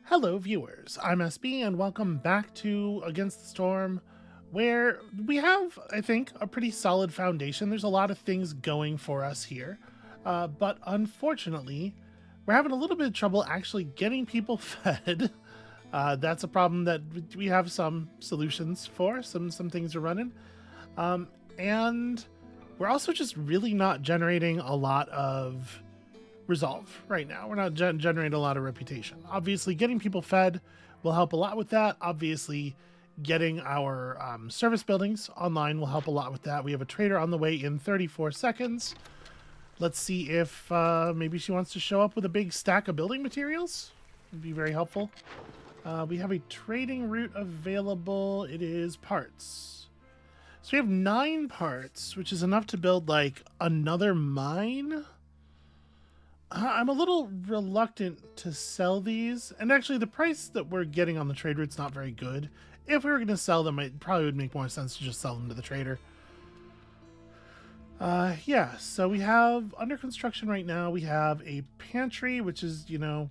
Hello, viewers. I'm SB, and welcome back to Against the Storm, where we have, I think, a pretty solid foundation. There's a lot of things going for us here, but unfortunately, we're having a little bit of trouble actually getting people fed. That's a problem that we have some solutions for. Some things are running, and we're also just really not generating a lot of resolve right now. We're not generating a lot of reputation. Obviously, getting people fed will help a lot with that. Obviously, getting our service buildings online will help a lot with that. We have a trader on the way in 34 seconds. Let's see if maybe she wants to show up with a big stack of building materials. Would be very helpful. We have a trading route available. It is parts. So we have 9 parts, which is enough to build like another mine. I'm a little reluctant to sell these, and actually the price that we're getting on the trade route's not very good. If we were going to sell them, it probably would make more sense to just sell them to the trader. Yeah, so we have under construction right now, we have a pantry, which is, you know,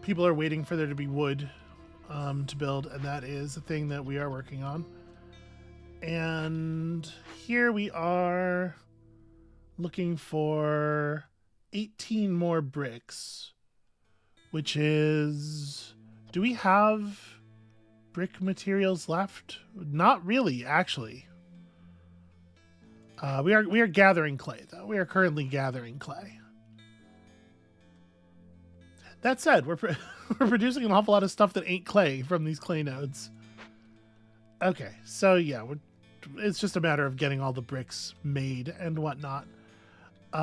people are waiting for there to be wood to build, and that is a thing that we are working on. And here we are looking for 18 more bricks, which is, do we have brick materials left? Not really, actually. We are gathering clay, though. We are currently gathering clay. That said, we're producing an awful lot of stuff that ain't clay from these clay nodes. Okay, so yeah, it's just a matter of getting all the bricks made and whatnot. We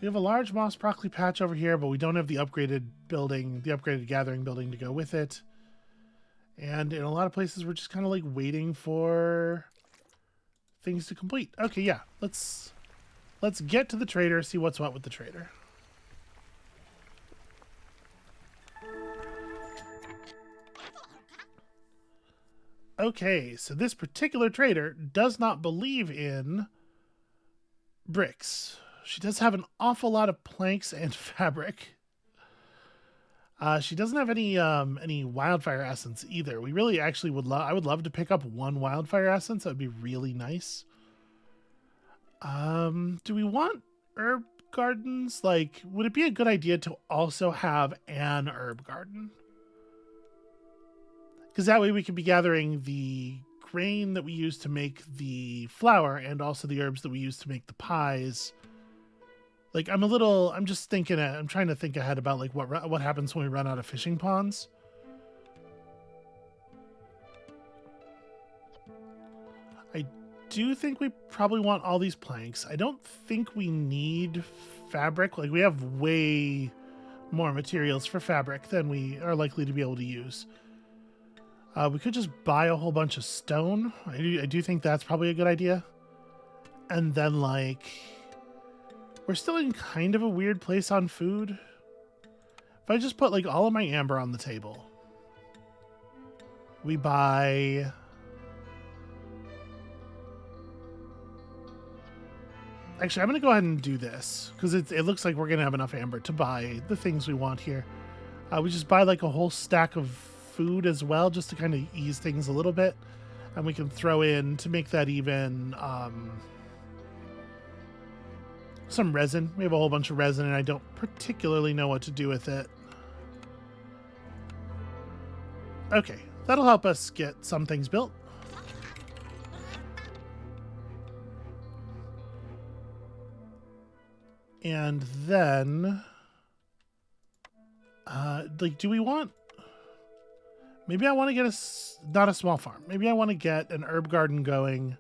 have a large moss broccoli patch over here, but we don't have the upgraded building, the upgraded gathering building to go with it. And in a lot of places, we're just kind of like waiting for things to complete. Okay, yeah, let's get to the trader, see what's what with the trader. Okay, so this particular trader does not believe in bricks. She does have an awful lot of planks and fabric. She doesn't have any wildfire essence either. We really actually would love. I would love to pick up 1 wildfire essence. That would be really nice. Do we want herb gardens? Like, would it be a good idea to also have an herb garden? Because that way we could be gathering the grain that we use to make the flour and also the herbs that we use to make the pies. Like, I'm just thinking, I'm trying to think ahead about like what happens when we run out of fishing ponds. I do think we probably want all these planks. I don't think we need fabric. Like, we have way more materials for fabric than we are likely to be able to use. We could just buy a whole bunch of stone. I do think that's probably a good idea. And then, like, we're still in kind of a weird place on food. If I just put, like, all of my amber on the table, we buy... Actually, I'm going to go ahead and do this, because it looks like we're going to have enough amber to buy the things we want here. We just buy, like, a whole stack of food as well, just to kind of ease things a little bit. And we can throw in, to make that even, some resin. We have a whole bunch of resin, and I don't particularly know what to do with it. Okay, that'll help us get some things built. And then, like, do we want... Maybe I want to get not a small farm. Maybe I want to get an herb garden going.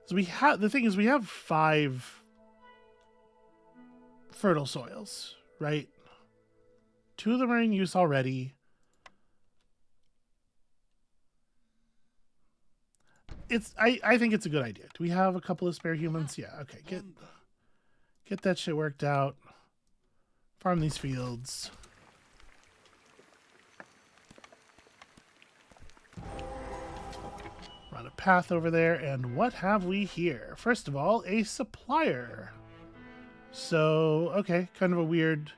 So the thing is, we have 5 fertile soils, right? 2 of them are in use already. I think it's a good idea. Do we have a couple of spare humans? Yeah, okay. Get that shit worked out. Farm these fields. Run a path over there, and what have we here? First of all, a supplier. So, okay, kind of a weird,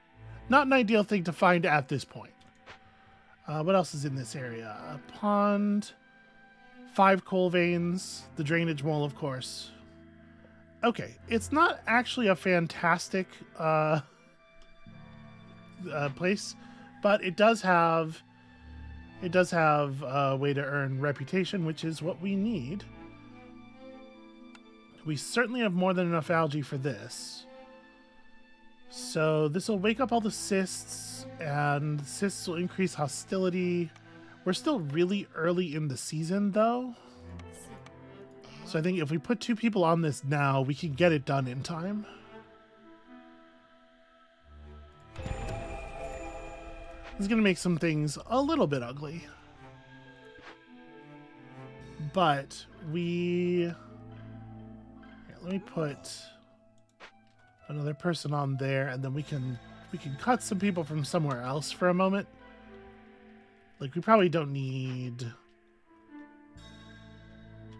not an ideal thing to find at this point. What else is in this area? A pond, 5 coal veins, the drainage mole, of course. Okay, it's not actually a fantastic place, but it does have a way to earn reputation, which is what we need. We certainly have more than enough algae for this. So this will wake up all the cysts, and cysts will increase hostility. We're still really early in the season, though. So I think if we put 2 people on this now, we can get it done in time. This is going to make some things a little bit ugly. But we... Here, let me put another person on there, and then we can cut some people from somewhere else for a moment. Like, we probably don't need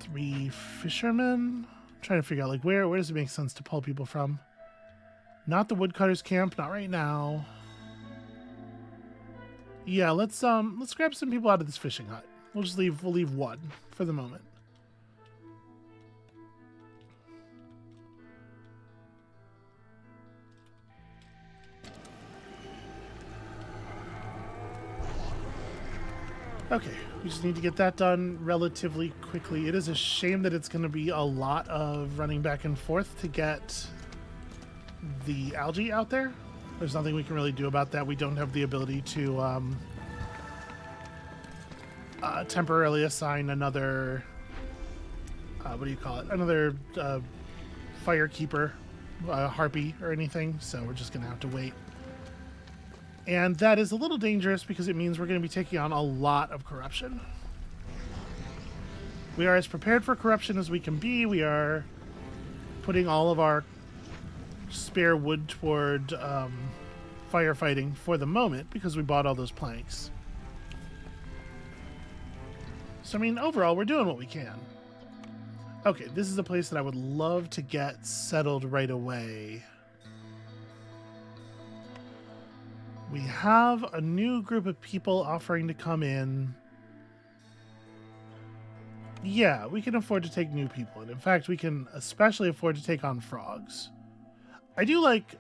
3 fishermen. I'm trying to figure out, like, where does it make sense to pull people from? Not the woodcutters camp, not right now. Yeah, let's grab some people out of this fishing hut. We'll leave 1 for the moment. Okay, we just need to get that done relatively quickly. It is a shame that it's going to be a lot of running back and forth to get the algae out there. There's nothing we can really do about that. We don't have the ability to temporarily assign another, what do you call it? Another firekeeper, harpy or anything. So we're just going to have to wait. And that is a little dangerous because it means we're going to be taking on a lot of corruption. We are as prepared for corruption as we can be. We are putting all of our spare wood toward firefighting for the moment because we bought all those planks. So, I mean, overall, we're doing what we can. Okay, this is a place that I would love to get settled right away. We have a new group of people offering to come in. Yeah, we can afford to take new people. And in fact, we can especially afford to take on frogs. I do like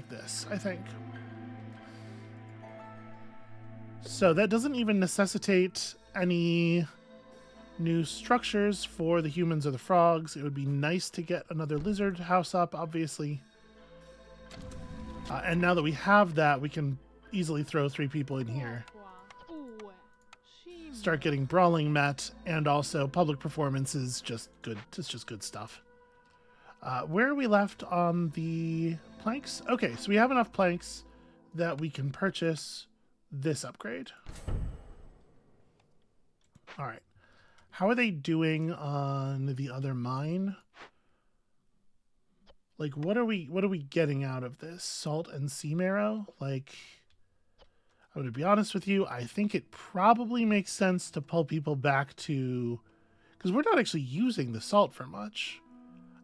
this, I think. So that doesn't even necessitate any new structures for the humans or the frogs. It would be nice to get another lizard house up, obviously. And now that we have that, we can easily throw 3 people in here. Start getting brawling met, and also public performance is just good. It's just good stuff. Where are we left on the planks? Okay, so we have enough planks that we can purchase this upgrade. All right. How are they doing on the other mine? Like, what are we getting out of this? Salt and sea marrow? Like, I'm going to be honest with you. I think it probably makes sense to pull people back to, because we're not actually using the salt for much.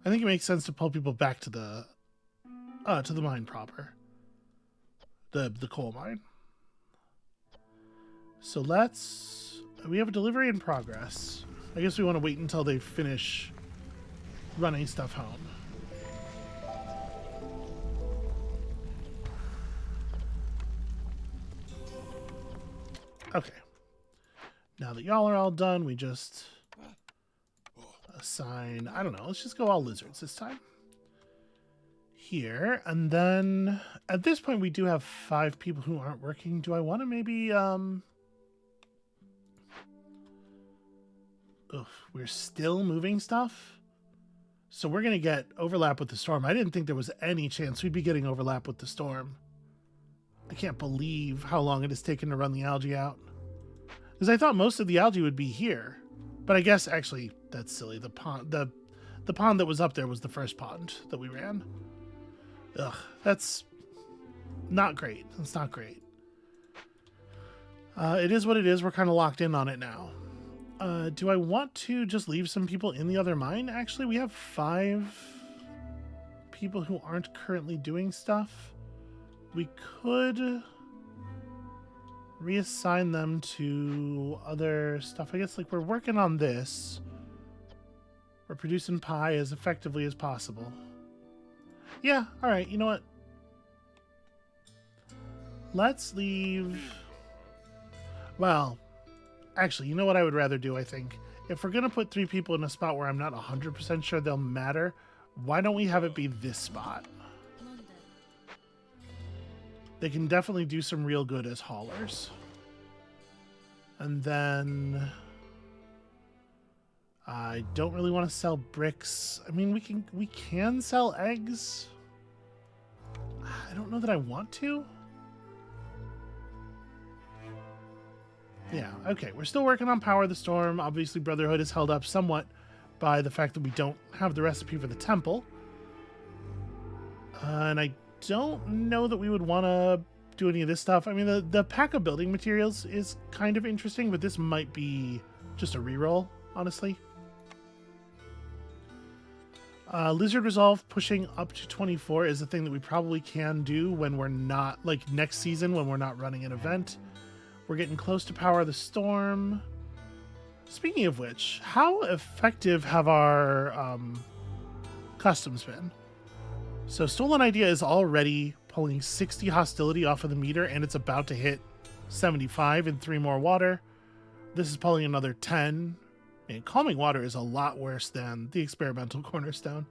I think it makes sense to pull people back to the mine proper, the coal mine. So we have a delivery in progress. I guess we want to wait until they finish running stuff home. Okay. Now that y'all are all done, we just assign, I don't know, let's just go all lizards this time. Here, and then at this point we do have 5 people who aren't working. Do I want to maybe, we're still moving stuff? So we're going to get overlap with the storm. I didn't think there was any chance we'd be getting overlap with the storm. I can't believe how long it has taken to run the algae out. Because I thought most of the algae would be here. But I guess, actually, that's silly. The pond that was up there was the first pond that we ran. Ugh, that's not great. That's not great. It is what it is. We're kind of locked in on it now. Do I want to just leave some people in the other mine? Actually, we have 5 people who aren't currently doing stuff, we could reassign them to other stuff. I guess, like, we're working on this. We're producing pie as effectively as possible. Yeah, all right, you know what? Let's leave... Well, actually, you know what I would rather do, I think? If we're going to put 3 people in a spot where I'm not 100% sure they'll matter, why don't we have it be this spot? They can definitely do some real good as haulers. And then... I don't really want to sell bricks. I mean, we can sell eggs. I don't know that I want to. Yeah, okay. We're still working on Power of the Storm. Obviously, Brotherhood is held up somewhat by the fact that we don't have the recipe for the temple. And I don't know that we would want to do any of this stuff. I mean, the pack of building materials is kind of interesting, but this might be just a reroll, honestly. Lizard Resolve pushing up to 24 is a thing that we probably can do when we're not, like, next season when we're not running an event. We're getting close to Power of the Storm. Speaking of which, how effective have our customs been? So Stolen Idea is already pulling 60 hostility off of the meter, and it's about to hit 75 in 3 more water. This is pulling another 10. And Calming Water is a lot worse than the Experimental Cornerstone.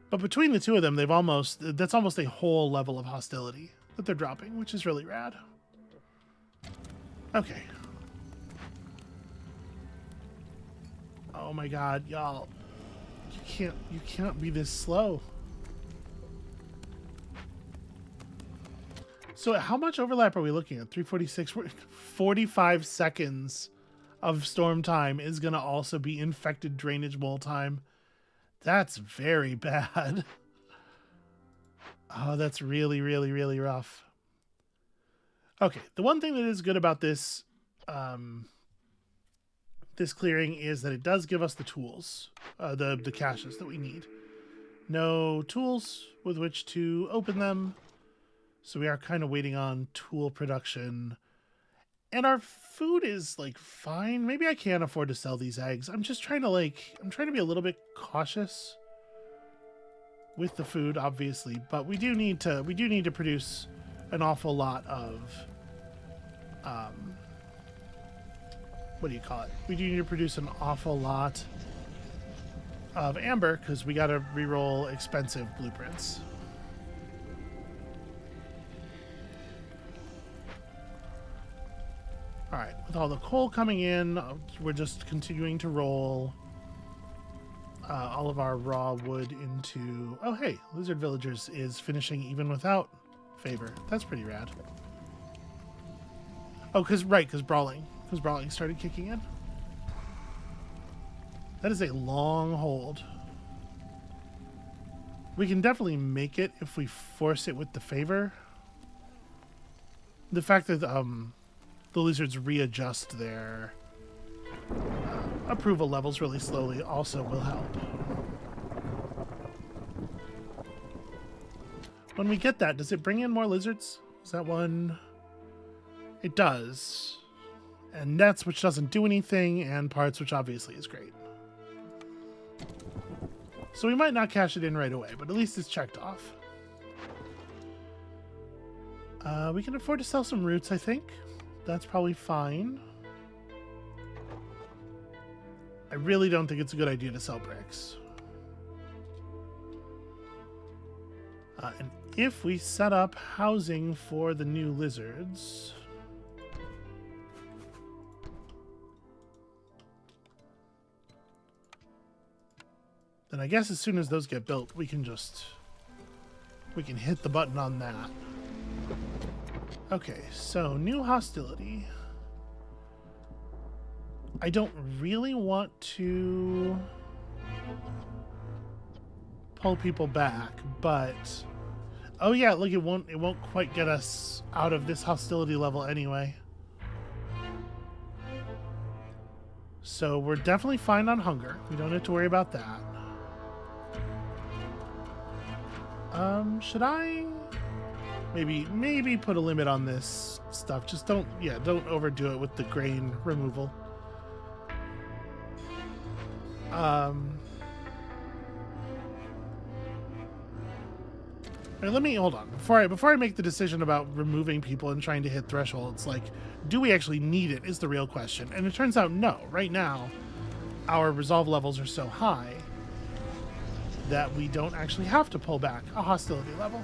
But between the two of them, that's almost a whole level of hostility that they're dropping, which is really rad. Okay. Oh my god, y'all. You can't be this slow. So how much overlap are we looking at? 346, 45 seconds of storm time is going to also be infected drainage mole time. That's very bad. Oh, that's really, really, really rough. Okay, the one thing that is good about this this clearing is that it does give us the tools, the caches that we need. No tools with which to open them. So we are kind of waiting on tool production. And our food is, like, fine. Maybe I can't afford to sell these eggs. I'm just trying to, I'm trying to be a little bit cautious with the food, obviously. But we do need to produce an awful lot of, what do you call it? We do need to produce an awful lot of amber because we got to reroll expensive blueprints. All right, with all the coal coming in, we're just continuing to roll all of our raw wood into... Oh, hey, Lizard Villagers is finishing even without favor. That's pretty rad. Oh, because Brawling started kicking in. That is a long hold. We can definitely make it if we force it with the favor. The fact that... the lizards readjust their approval levels really slowly also will help. When we get that, does it bring in more lizards? Is that one? It does. And nets, which doesn't do anything, and parts, which obviously is great. So we might not cash it in right away, but at least it's checked off. We can afford to sell some roots, I think. That's probably fine. I really don't think it's a good idea to sell bricks. And if we set up housing for the new lizards... then I guess as soon as those get built, we can hit the button on that. Okay, so new hostility. I don't really want to pull people back, but oh yeah, look, it won't quite get us out of this hostility level anyway. So we're definitely fine on hunger. We don't have to worry about that. Should I maybe put a limit on this stuff? Just don't overdo it with the grain removal. Right, let me hold on before I make the decision about removing people and trying to hit thresholds. Like, do we actually need it is the real question, and it turns out no. Right now, our resolve levels are so high that we don't actually have to pull back a hostility level.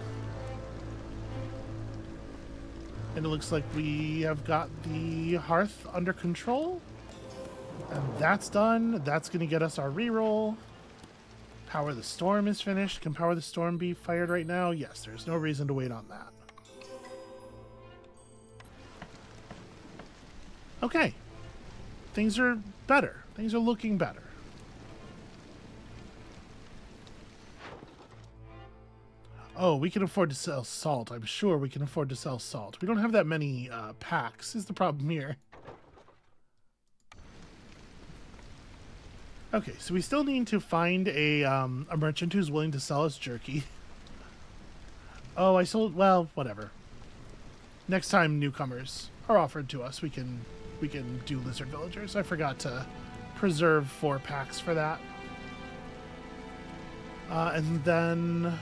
And it looks like we have got the hearth under control, and that's done. That's going to get us our reroll. Power the Storm is finished. Can Power the Storm be fired right now? Yes, there's no reason to wait on that. Okay. Things are better. Things are looking better. Oh, we can afford to sell salt. I'm sure we can afford to sell salt. We don't have that many packs is the problem here. Okay, so we still need to find a merchant who's willing to sell us jerky. Oh, I sold... Well, whatever. Next time newcomers are offered to us, we can do lizard villagers. I forgot to preserve 4 packs for that. And then...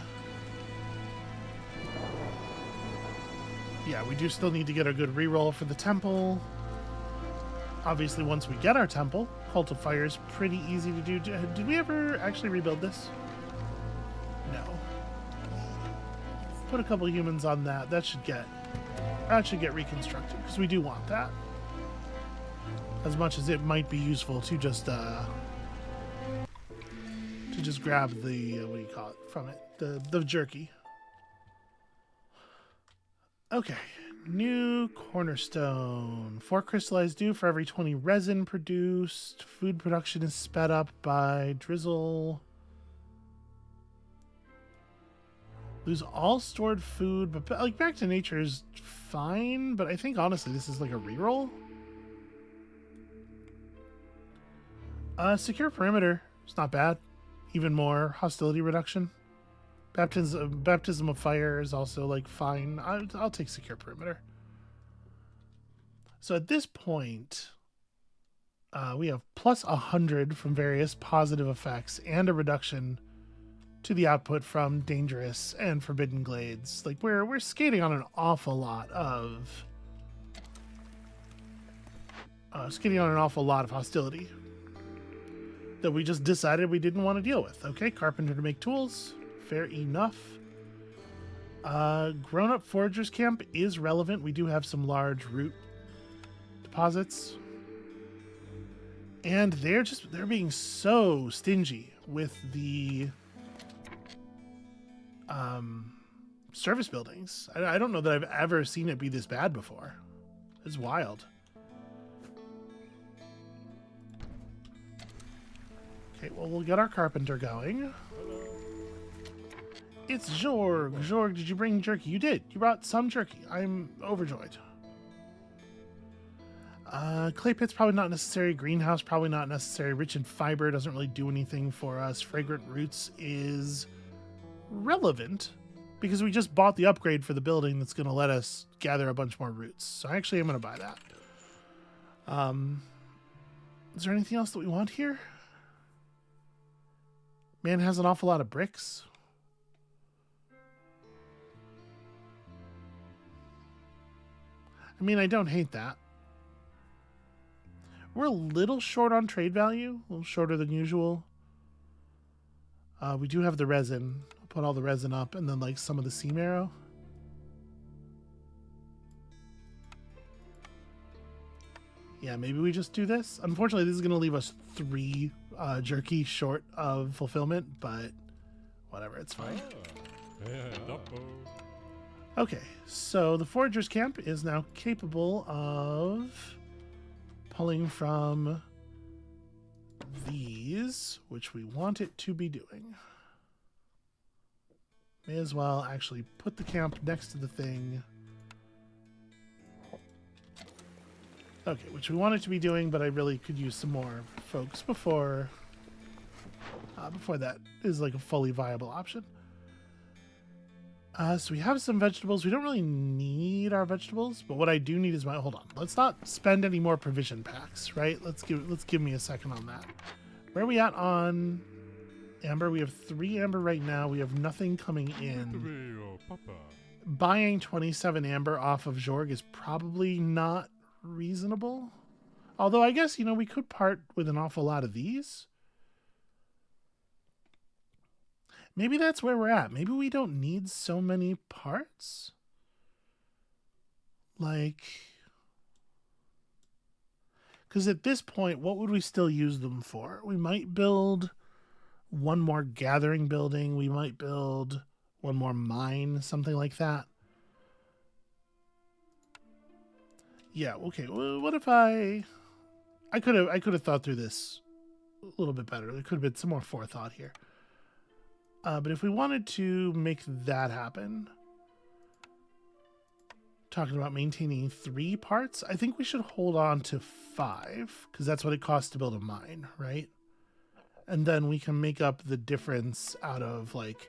Yeah, we do still need to get a good reroll for the temple. Obviously, once we get our temple, Cult of Fire is pretty easy to do. Did we ever actually rebuild this? No. Put a couple humans on that. That should get reconstructed, because we do want that. As much as it might be useful to just grab the what do you call it from it? The jerky. Okay. New cornerstone. 4 crystallized dew for every 20 resin produced. Food production is sped up by drizzle. Lose all stored food, but like back to nature is fine, but I think honestly this is like a reroll. Secure perimeter. It's not bad. Even more hostility reduction. Baptism of Fire is also like fine. I'll take secure perimeter. So at this point, we have plus 100 from various positive effects and a reduction to the output from dangerous and forbidden glades. Like we're skating on an awful lot of hostility that we just decided we didn't want to deal with. Okay, carpenter to make tools. Fair enough. Grown-up foragers camp is relevant. We do have some large root deposits. And they're being so stingy with the service buildings. I don't know that I've ever seen it be this bad before. It's wild. Okay, well, we'll get our carpenter going. It's Jorg. Jorg, did you bring jerky? You did. You brought some jerky. I'm overjoyed. Clay pit's probably not necessary. Greenhouse probably not necessary. Rich in fiber doesn't really do anything for us. Fragrant roots is relevant because we just bought the upgrade for the building that's going to let us gather a bunch more roots. So actually I'm going to buy that. Is there anything else that we want here? Man has an awful lot of bricks. I mean, I don't hate that. We're a little short on trade value, a little shorter than usual. We do have the resin. I'll put all the resin up and then like some of the seam arrow. Yeah, maybe we just do this. Unfortunately, this is going to leave us 3 jerky short of fulfillment, but whatever, it's fine. Okay, so the Forager's Camp is now capable of pulling from these, which we want it to be doing. May as well actually put the camp next to the thing. Okay, which we want it to be doing, but I really could use some more folks before that is like a fully viable option. So we have some vegetables. We don't really need our vegetables, but what I do need is my, hold on. Let's not spend any more provision packs, right? Let's give me a second on that. Where are we at on amber? We have 3 amber right now. We have nothing coming in. Buying 27 amber off of Jorg is probably not reasonable. Although I guess, you know, we could part with an awful lot of these. Maybe that's where we're at. Maybe we don't need so many parts. Like, because at this point, what would we still use them for? We might build one more gathering building. We might build one more mine, something like that. Yeah, okay. Well, what if I could have thought through this a little bit better. There could have been some more forethought here. But if we wanted to make that happen, talking about maintaining 3 parts, I think we should hold on to 5 because that's what it costs to build a mine, right? And then we can make up the difference out of like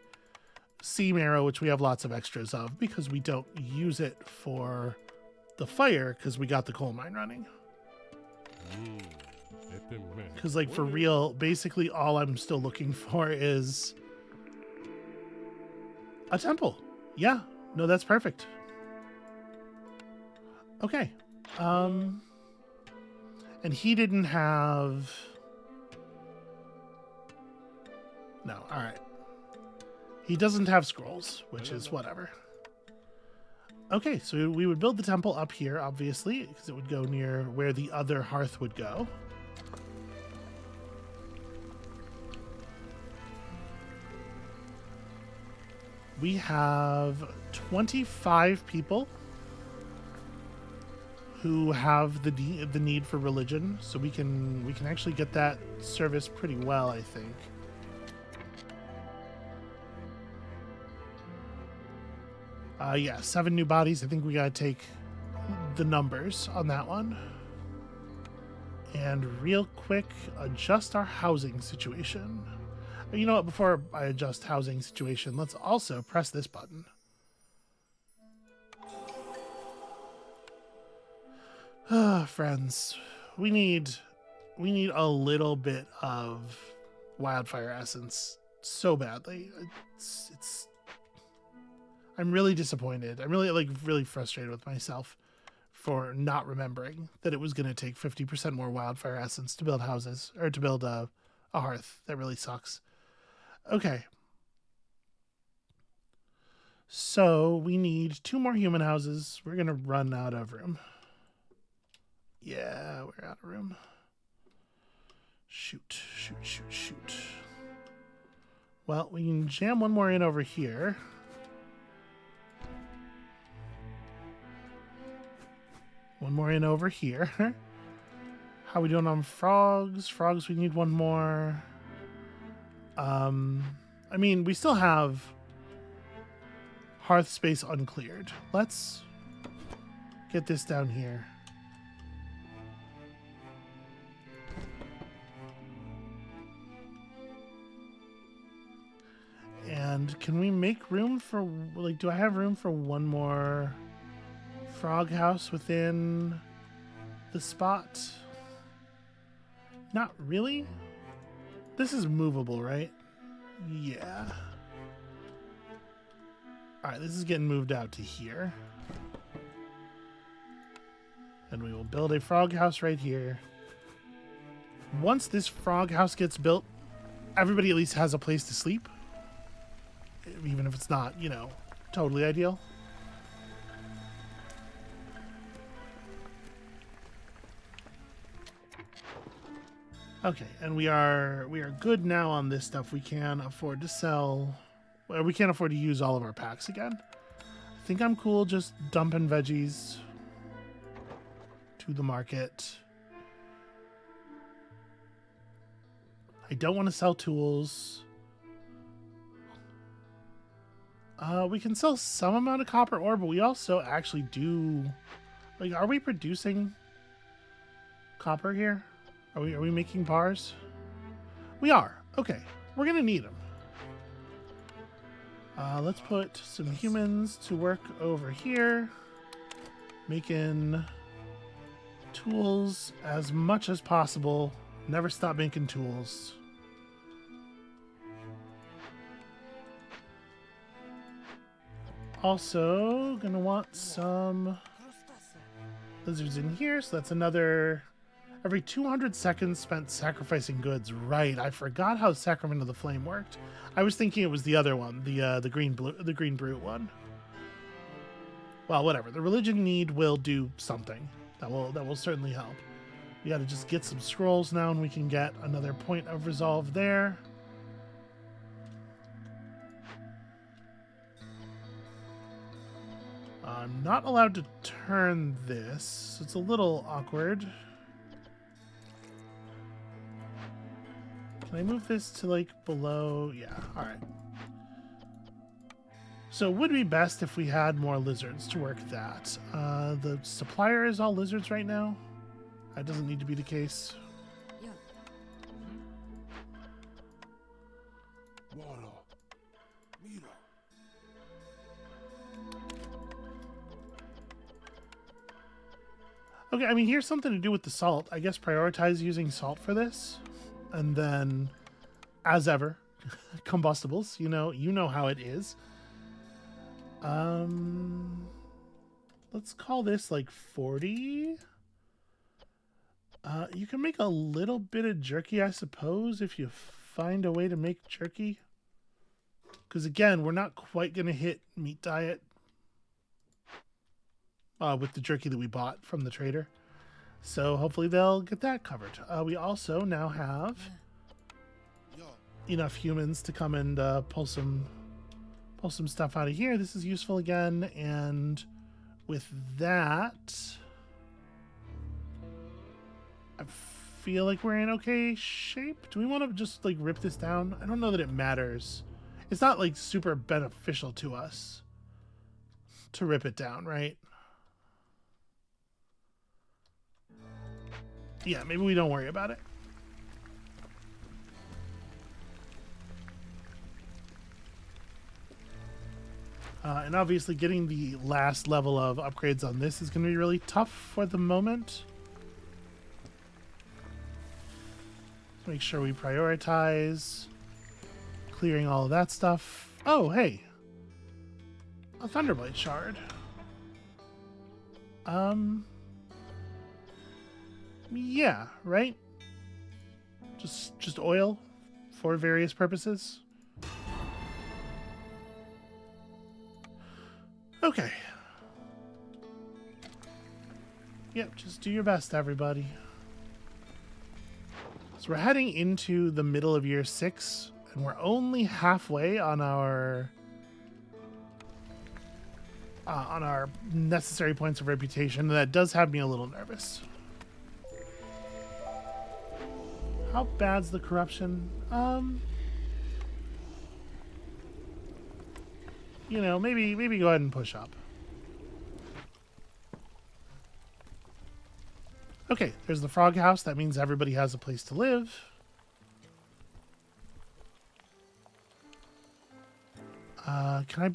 seam arrow, which we have lots of extras of because we don't use it for the fire because we got the coal mine running. Because like for real, basically all I'm still looking for is a temple. Yeah, no, that's perfect. Okay. And he didn't have... No, all right. He doesn't have scrolls, which is whatever. Okay, so we would build the temple up here, obviously, because it would go near where the other hearth would go. We have 25 people who have the need for religion, so we can actually get that service pretty well, I think. Yeah, 7 new bodies. I think we gotta take the numbers on that one. And real quick, adjust our housing situation. You know what, before I adjust housing situation, let's also press this button. Friends, we need a little bit of wildfire essence so badly. It's I'm really disappointed. I'm really frustrated with myself for not remembering that it was going to take 50% more wildfire essence to build houses or to build a hearth. That really sucks. Okay. So we need 2 more human houses. We're going to run out of room. Yeah, we're out of room. Shoot. Well, we can jam one more in over here. One more in over here. How we doing on frogs? Frogs, we need one more. I mean, we still have hearth space uncleared. Let's get this down here. And can we make room for, like, do I have room for one more frog house within the spot? Not really. This is movable, right? Yeah. All right, this is getting moved out to here. And we will build a frog house right here. Once this frog house gets built, everybody at least has a place to sleep. Even if it's not, you know, totally ideal. Okay, and we are good now on this stuff. We can afford to sell. Well, we can't afford to use all of our packs again. I think I'm cool just dumping veggies to the market. I don't want to sell tools. We can sell some amount of copper ore, but we also actually do... Like, are we producing copper here? Are we making bars? We are. Okay. We're going to need them. Let's put some humans to work over here, making tools as much as possible. Never stop making tools. Also, gonna want some lizards in here, so that's another every 200 seconds spent sacrificing goods. Right, I forgot how Sacrament of the Flame worked. I was thinking it was the other one, the green brute one. Well, whatever. The religion need will do something. That will certainly help. We got to just get some scrolls now, and we can get another point of resolve there. I'm not allowed to turn this. It's a little awkward. Can I move this to like below? Yeah, all right. So it would be best if we had more lizards to work that. The supplier is all lizards right now. That doesn't need to be the case. Okay, I mean, here's something to do with the salt. I guess prioritize using salt for this. And then, as ever, combustibles. You know how it is. Let's call this like 40. You can make a little bit of jerky, I suppose, if you find a way to make jerky. Because again, we're not quite going to hit meat diet with the jerky that we bought from the trader. So hopefully they'll get that covered. We also now have enough humans to come and pull some stuff out of here. This is useful again, and with that, I feel like we're in okay shape. Do we want to just like rip this down? I don't know that it matters. It's not like super beneficial to us to rip it down, right? Yeah, maybe we don't worry about it. And obviously getting the last level of upgrades on this is going to be really tough for the moment. Let's make sure we prioritize clearing all of that stuff. Oh, hey. A Thunderblade shard. Yeah, right? Just oil for various purposes. Okay. Yep, just do your best, everybody. So we're heading into the middle of year 6, and we're only halfway on our necessary points of reputation. That does have me a little nervous. How bad's the corruption? You know, maybe go ahead and push up. Okay, there's the frog house. That means everybody has a place to live.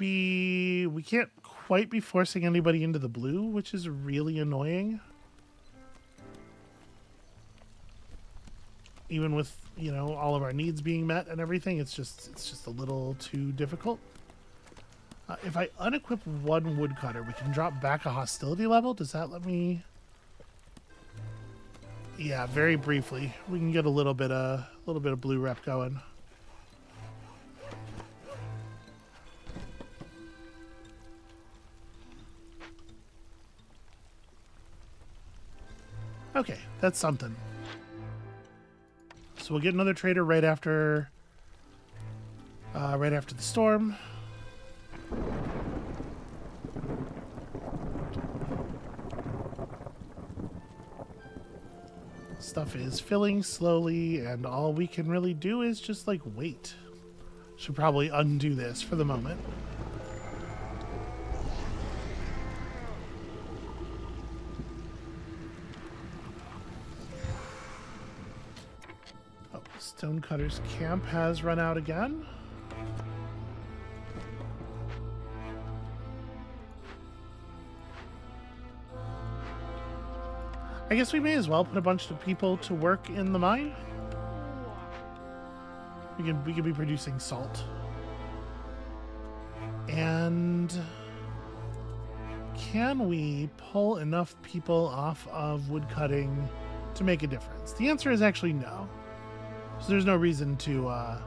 We can't quite be forcing anybody into the blue, which is really annoying. Even with, you know, all of our needs being met and everything, it's just a little too difficult. If I unequip one woodcutter, we can drop back a hostility level. Does that let me? Yeah, very briefly. We can get a little bit of blue rep going. Okay, that's something. So we'll get another trader right after the storm. Stuff is filling slowly, and all we can really do is just like wait. Should probably undo this for the moment. Oh, Stonecutter's camp has run out again. I guess we may as well put a bunch of people to work in the mine. We could be producing salt. And can we pull enough people off of wood cutting to make a difference? The answer is actually no. So there's no reason to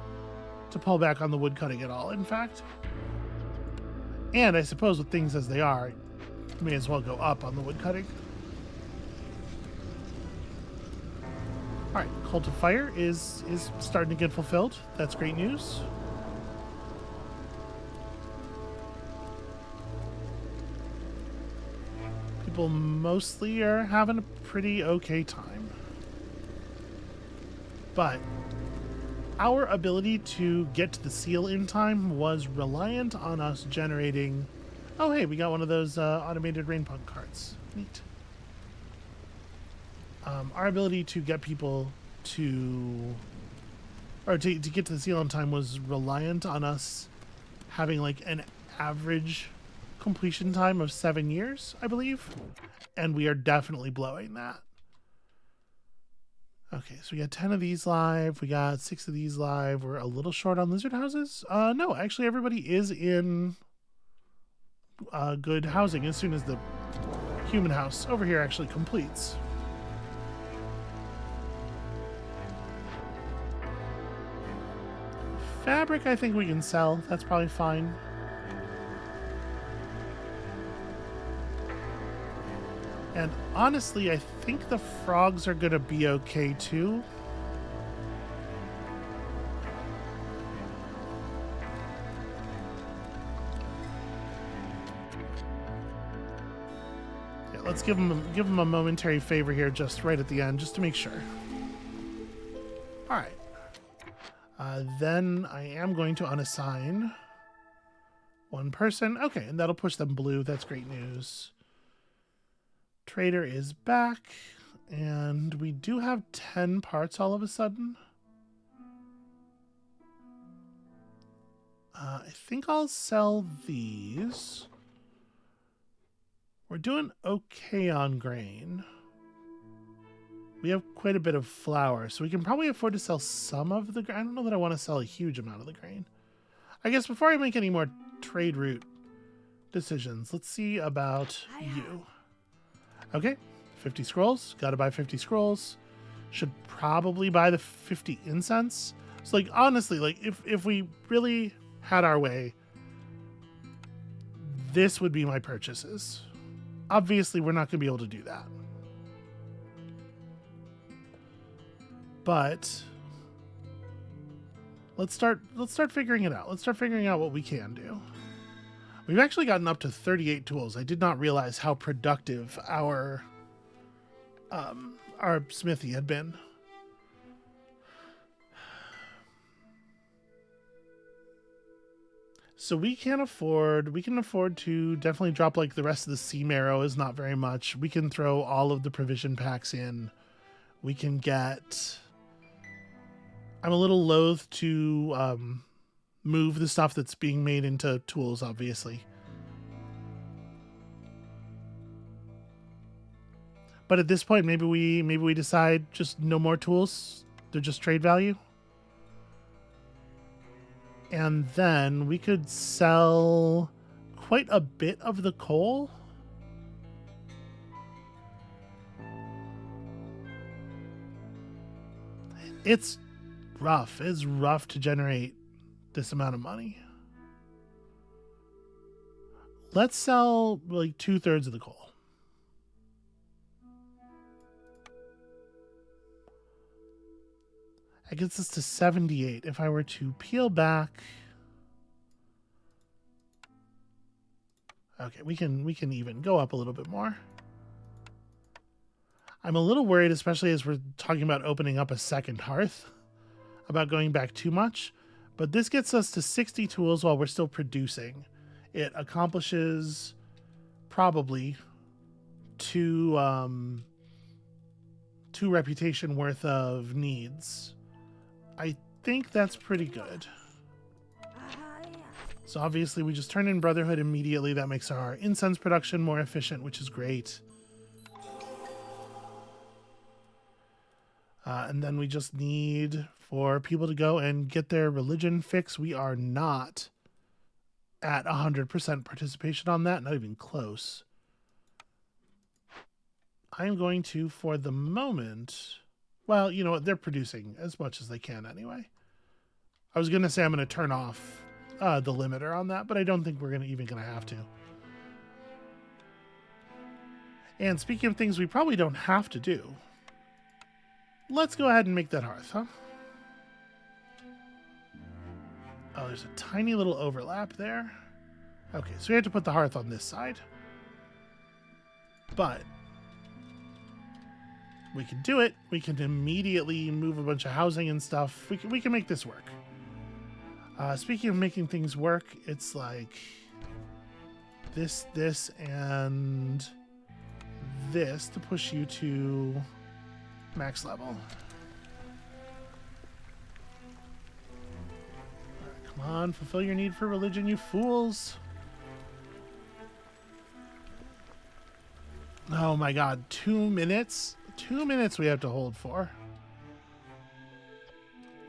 pull back on the wood cutting at all, in fact. And I suppose with things as they are, you may as well go up on the wood cutting. All right, Cult of Fire is starting to get fulfilled. That's great news. People mostly are having a pretty okay time. But our ability to get to the seal in time was reliant on us generating... Oh, hey, we got one of those automated rain punk carts. Neat. Our ability to get people to... Or to get to the seal in time was reliant on us having like an average completion time of 7 years, I believe. And we are definitely blowing that. Okay, so we got 10 of these live. We got 6 of these live. We're a little short on lizard houses. No, actually everybody is in good housing as soon as the human house over here actually completes. Fabric, I think we can sell. That's probably fine. And honestly, I think the frogs are going to be okay too. Yeah, let's give them a momentary favor here just right at the end, just to make sure. All right. Then I am going to unassign one person. Okay, and that'll push them blue. That's great news. Trader is back, and we do have 10 parts all of a sudden. I think I'll sell these. We're doing okay on grain. We have quite a bit of flour, so we can probably afford to sell some of the grain. I don't know that I want to sell a huge amount of the grain. I guess before I make any more trade route decisions, let's see about you. Okay, 50 scrolls. Gotta buy 50 scrolls. Should probably buy the 50 incense. So, like, honestly, like, if we really had our way, this would be my purchases. Obviously, we're not going to be able to do that. But let's start figuring it out. Let's start figuring out what we can do. We've actually gotten up to 38 tools. I did not realize how productive our smithy had been. So we can afford to definitely drop like the rest of the sea marrow is not very much. We can throw all of the provision packs in. We can get... I'm a little loath to move the stuff that's being made into tools, obviously. But at this point, maybe we decide just no more tools. They're just trade value. And then we could sell quite a bit of the coal. It's rough. It's rough to generate this amount of money. Let's sell like 2/3 of the coal. That gets us to 78. If I were to peel back... Okay, we can even go up a little bit more. I'm a little worried, especially as we're talking about opening up a second hearth, about going back too much. But this gets us to 60 tools while we're still producing. It accomplishes probably two reputation worth of needs. I think that's pretty good. So obviously we just turn in Brotherhood immediately. That makes our incense production more efficient, which is great. And then we just need for people to go and get their religion fix. We are not at 100% participation on that, not even close. I'm going to, for the moment, well, you know what? They're producing as much as they can anyway. I was going to say I'm going to turn off the limiter on that, but I don't think we're even going to have to. And speaking of things we probably don't have to do, let's go ahead and make that hearth, huh? Oh, there's a tiny little overlap there. Okay, so we have to put the hearth on this side. But we can do it. We can immediately move a bunch of housing and stuff. We can make this work. Speaking of making things work, it's like this, and this to push you to max level. All right, come on, fulfill your need for religion, you fools. Oh my god, 2 minutes? 2 minutes we have to hold for.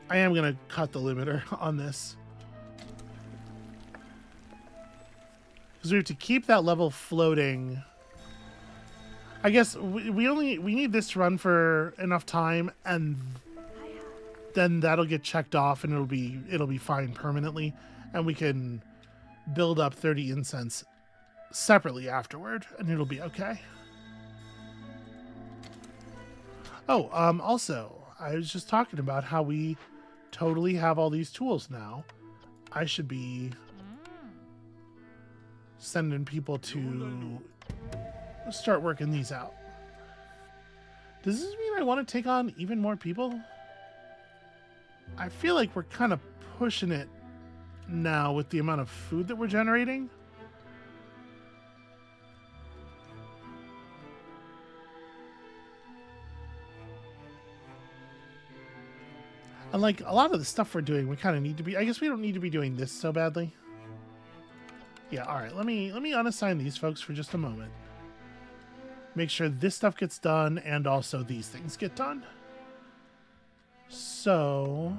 I am going to cut the limiter on this. Because we have to keep that level floating. I guess we need this to run for enough time, and then that'll get checked off, and it'll be fine permanently, and we can build up 30 incense separately afterward, and it'll be okay. Oh, also, I was just talking about how we totally have all these tools now. I should be sending people to start working these out. Does this mean I want to take on even more people? I feel like we're kind of pushing it now with the amount of food that we're generating. And like a lot of the stuff we're doing, we kind of need to be, I guess we don't need to be doing this so badly. Yeah, all right, let me unassign these folks for just a moment. Make sure this stuff gets done and also these things get done. So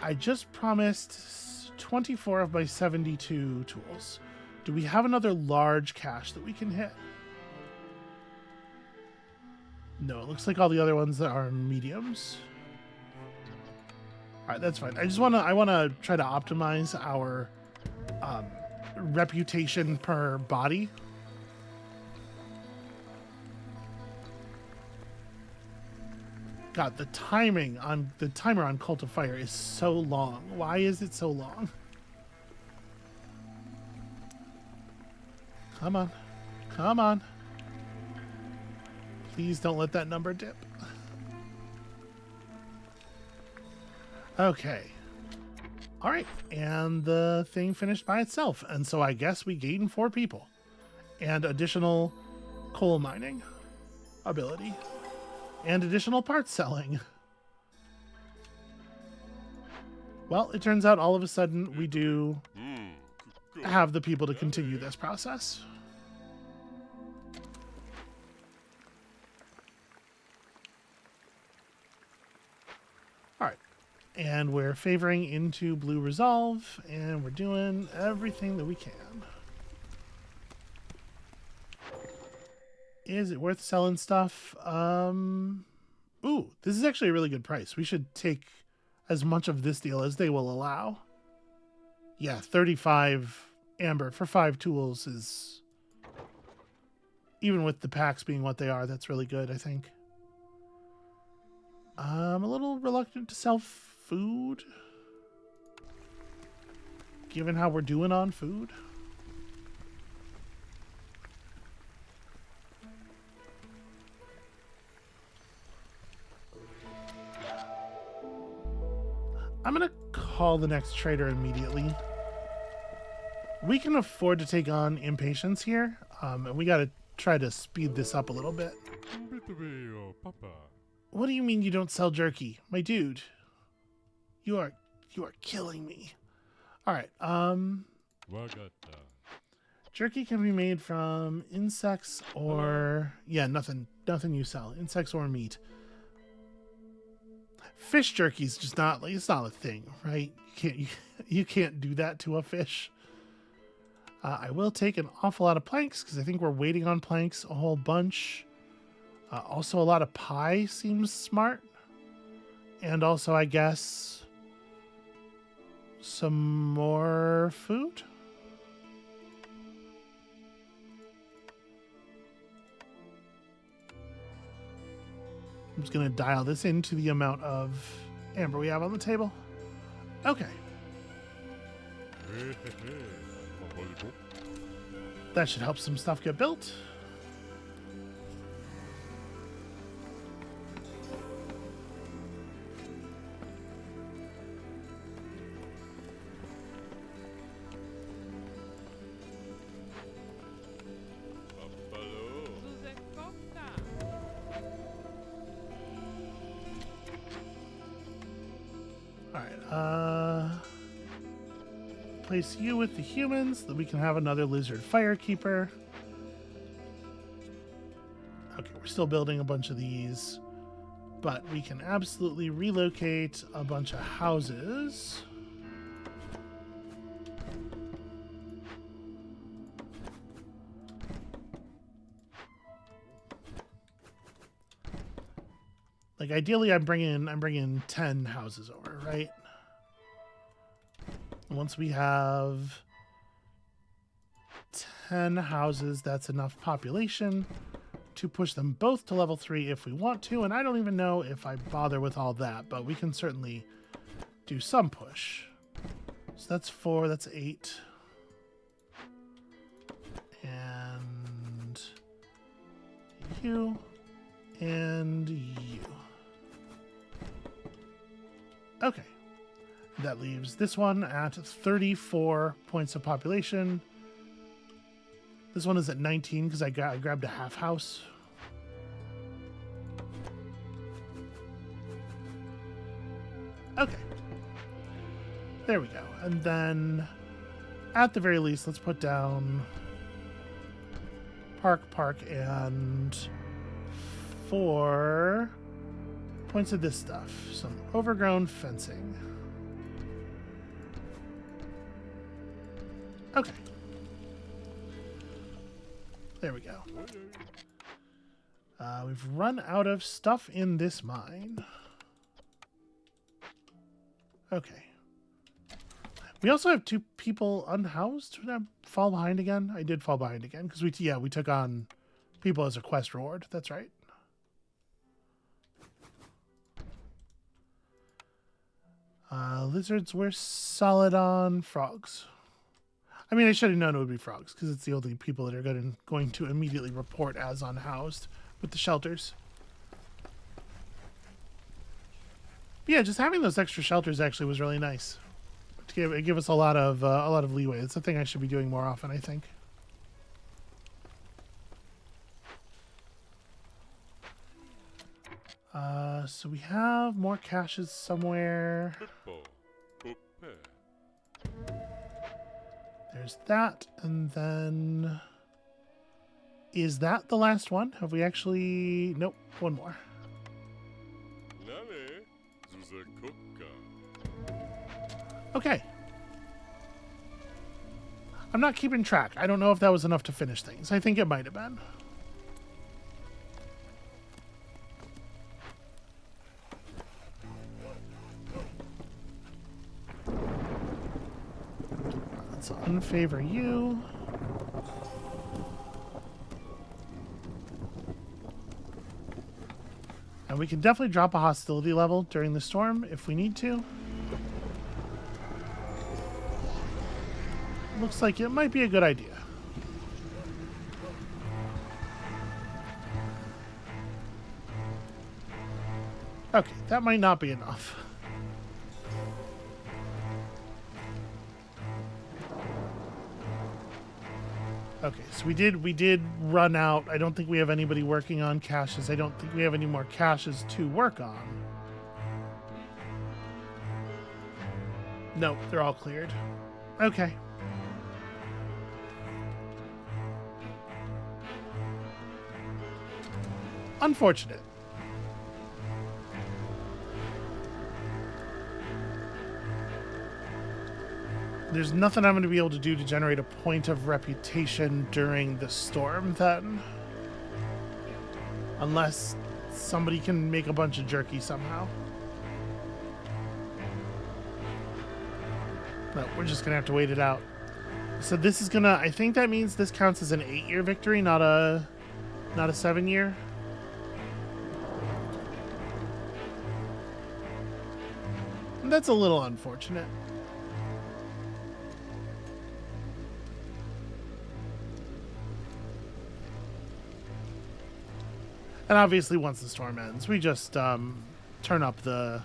I just promised 24 of my 72 tools. Do we have another large cache that we can hit? No, it looks like all the other ones that are mediums. All right, that's fine. I want to try to optimize our reputation per body. God, the timer on Cult of Fire is so long. Why is it so long? Come on. Come on. Please don't let that number dip. Okay. All right. And the thing finished by itself. And so I guess we gained 4 people. And additional coal mining ability. And additional parts selling. Well, it turns out all of a sudden we do have the people to continue this process. All right. And we're favoring into blue resolve, and we're doing everything that we can. Is it worth selling stuff? Ooh, this is actually a really good price. We should take as much of this deal as they will allow. Yeah, 35 amber for 5 tools is, even with the packs being what they are, that's really good, I think. I'm a little reluctant to sell food, given how we're doing on food. I'm going to call the next trader immediately. We can afford to take on impatience here, and we got to try to speed this up a little bit. What do you mean you don't sell jerky? My dude, you are killing me. All right, jerky can be made from insects or, yeah, nothing you sell. Insects or meat. Fish jerky's just not like, it's not a thing, right? You can't do that to a fish. I will take an awful lot of planks because I think we're waiting on planks a whole bunch. Also, a lot of pie seems smart. And also, I guess, some more food. I'm just going to dial this into the amount of amber we have on the table. Okay. That should help some stuff get built. Place you with the humans so that we can have another lizard firekeeper. Okay, we're still building a bunch of these, but we can absolutely relocate a bunch of houses. Like ideally I'm bringing 10 houses over, right? Once we have 10 houses, that's enough population to push them both to level 3 if we want to. And I don't even know if I bother with all that, but we can certainly do some push. So that's 4, that's 8. And you and you. Okay. That leaves this one at 34 points of population. This one is at 19 because I grabbed a half house. Okay. There we go. And then, at the very least, let's put down park, and 4 points of this stuff. Some overgrown fencing. Okay. There we go. We've run out of stuff in this mine. Okay. We also have 2 people unhoused. Did I fall behind again? I did fall behind again because we took on people as a quest reward. That's right. Lizards, we're solid on. Frogs. I mean, I should have known it would be frogs because it's the only people that are going to immediately report as unhoused with the shelters. But yeah, just having those extra shelters actually was really nice. It gave us a lot of leeway. It's a thing I should be doing more often, I think. So we have more caches somewhere. There's that, and then... Is that the last one? Have we actually... Nope, one more. Okay. I'm not keeping track. I don't know if that was enough to finish things. I think it might have been. Let's unfavor you. And we can definitely drop a hostility level during the storm if we need to. Looks like it might be a good idea. Okay, that might not be enough. Okay, so we did run out. I don't think we have anybody working on caches. I don't think we have any more caches to work on. Nope, they're all cleared. Okay. Unfortunate. There's nothing I'm going to be able to do to generate a point of reputation during the storm then. Unless somebody can make a bunch of jerky somehow. No, we're just going to have to wait it out. So this is going to... I think that means this counts as an 8-year victory, not a 7-year. That's a little unfortunate. And obviously, once the storm ends, we just turn up the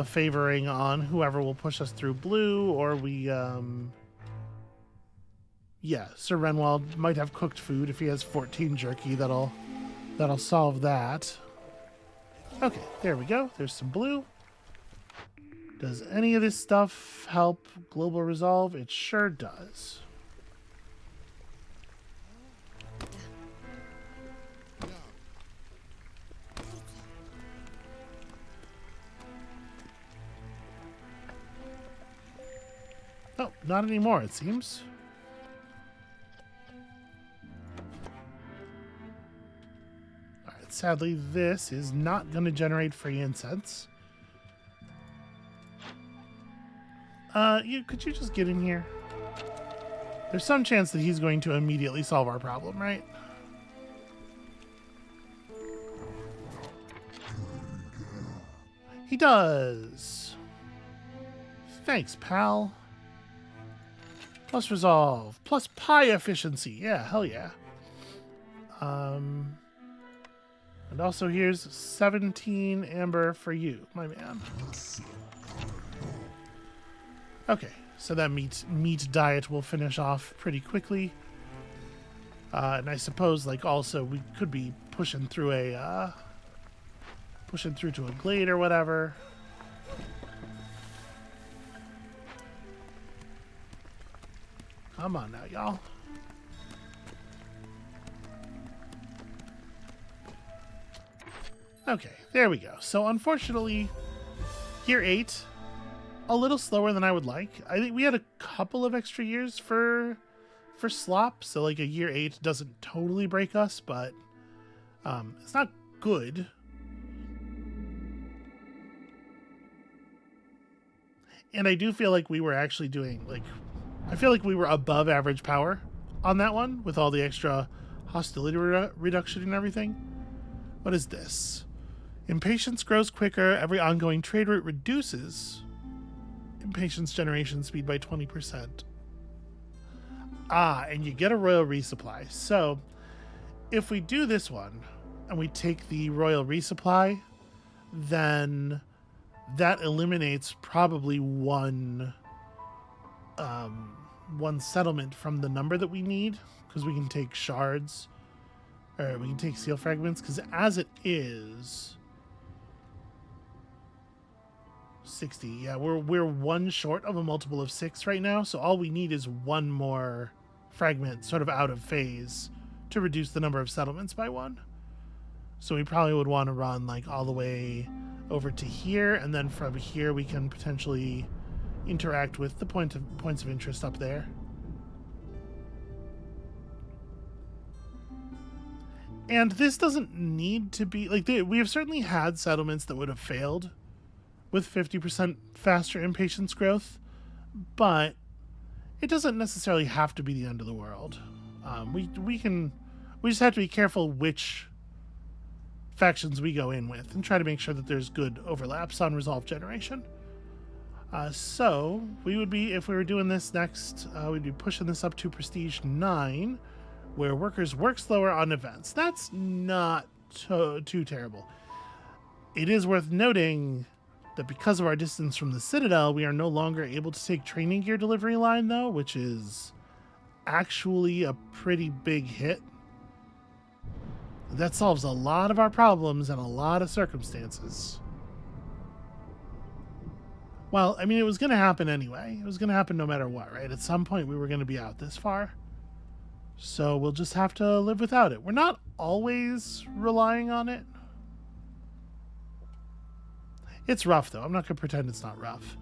favoring on whoever will push us through blue, or we yeah, Sir Renwald might have cooked food if he has 14 jerky. That'll solve that. Okay, there we go. There's some blue. Does any of this stuff help global resolve? It sure does. Oh, not anymore, it seems. Alright, sadly, this is not going to generate free incense. Could you just get in here? There's some chance that he's going to immediately solve our problem, right? He does. Thanks, pal. Plus resolve. Plus pie efficiency. Yeah, hell yeah. And also here's 17 amber for you, my man. Okay, so that meat diet will finish off pretty quickly. And I suppose, like, also we could be pushing through to a glade or whatever. Come on now, y'all. Okay, there we go. So unfortunately, year 8, a little slower than I would like. I think we had a couple of extra years for slop, so like a year 8 doesn't totally break us, but it's not good. And I do feel like we were actually doing, like, I feel like we were above average power on that one with all the extra hostility reduction and everything. What is this? Impatience grows quicker. Every ongoing trade route reduces impatience generation speed by 20%. Ah, and you get a royal resupply. So if we do this one and we take the royal resupply, then that eliminates probably one settlement from the number that we need, because we can take shards, or we can take seal fragments, because as it is 60, yeah, we're one short of a multiple of 6 right now, so all we need is one more fragment sort of out of phase to reduce the number of settlements by 1. So we probably would want to run like all the way over to here, and then from here we can potentially interact with the points of interest up there. And this doesn't need to be like, we have certainly had settlements that would have failed with 50% faster impatience growth, but it doesn't necessarily have to be the end of the world. We just have to be careful which factions we go in with and try to make sure that there's good overlaps on resolve generation. So we would be, if we were doing this next, we'd be pushing this up to prestige 9, where workers work slower on events. That's not too terrible. It is worth noting that because of our distance from the Citadel, we are no longer able to take training gear delivery line, though, which is actually a pretty big hit. That solves a lot of our problems in a lot of circumstances. Well, I mean, it was going to happen anyway. It was going to happen no matter what, right? At some point, we were going to be out this far. So we'll just have to live without it. We're not always relying on it. It's rough, though. I'm not going to pretend it's not rough.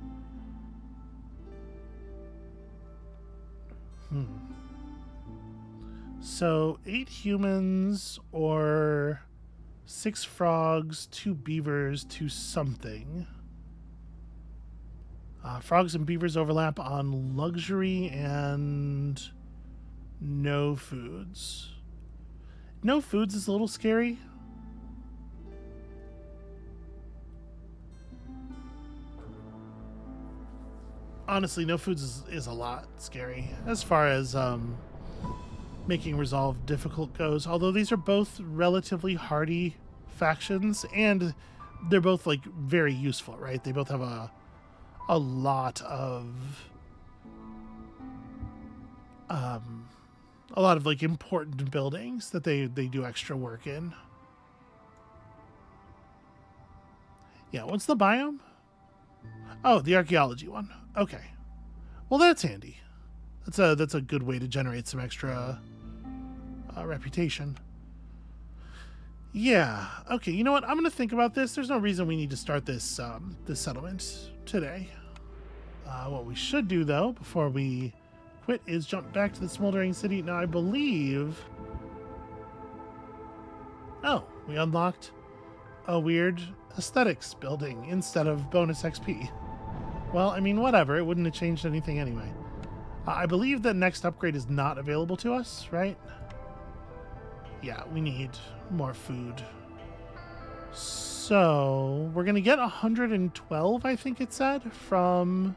So 8 humans or 6 frogs, 2 beavers, 2 something. Frogs and beavers overlap on luxury and no foods. No foods is a little scary. Honestly, no foods is a lot scary as far as making resolve difficult goes. Although these are both relatively hardy factions, and they're both like very useful, right? They both have a lot of like important buildings that they do extra work in. Yeah, what's the biome? Oh, the archaeology one. Okay. Well, that's handy. That's a good way to generate some extra reputation. Yeah. Okay. You know what? I'm gonna think about this. There's no reason we need to start this this settlement today. What we should do though, before we quit, is jump back to the smoldering city. Now, I believe. Oh, we unlocked a weird aesthetics building instead of bonus XP. Well, I mean, whatever. It wouldn't have changed anything anyway. I believe the next upgrade is not available to us, right? Yeah, we need more food. So, we're going to get 112, I think it said, from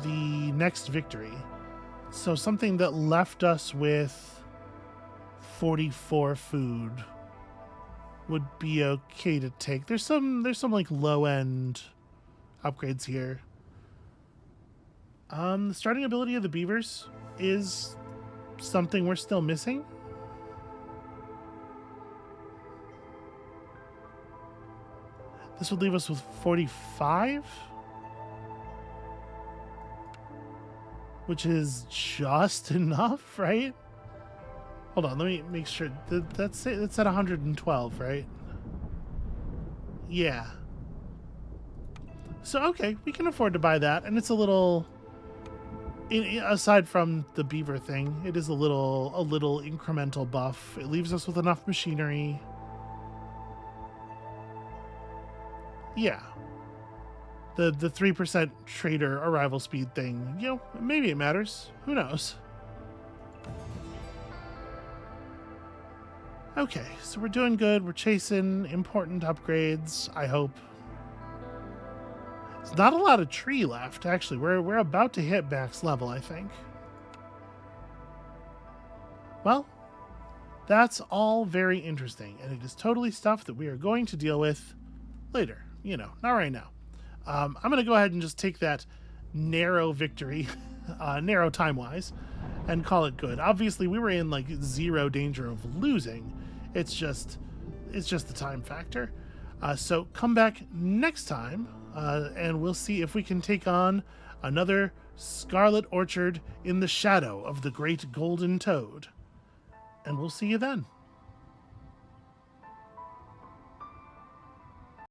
the next victory. So, something that left us with 44 food would be okay to take. There's some like low end upgrades here. The starting ability of the beavers is something we're still missing. This would leave us with 45, which is just enough, right? Hold on, let me make sure. That's at 112, right? Yeah. So, okay, we can afford to buy that, and it's a little... aside from the beaver thing, it is a little incremental buff. It leaves us with enough machinery. Yeah. The 3% trader arrival speed thing, you know, maybe it matters. Who knows? Okay, so we're doing good. We're chasing important upgrades, I hope. There's not a lot of tree left, actually. We're about to hit max level, I think. Well, that's all very interesting, and it is totally stuff that we are going to deal with later. You know, not right now. I'm going to go ahead and just take that narrow victory, narrow time-wise, and call it good. Obviously, we were in like zero danger of losing. It's just the time factor. So come back next time, and we'll see if we can take on another Scarlet Orchard in the shadow of the Great Golden Toad. And we'll see you then.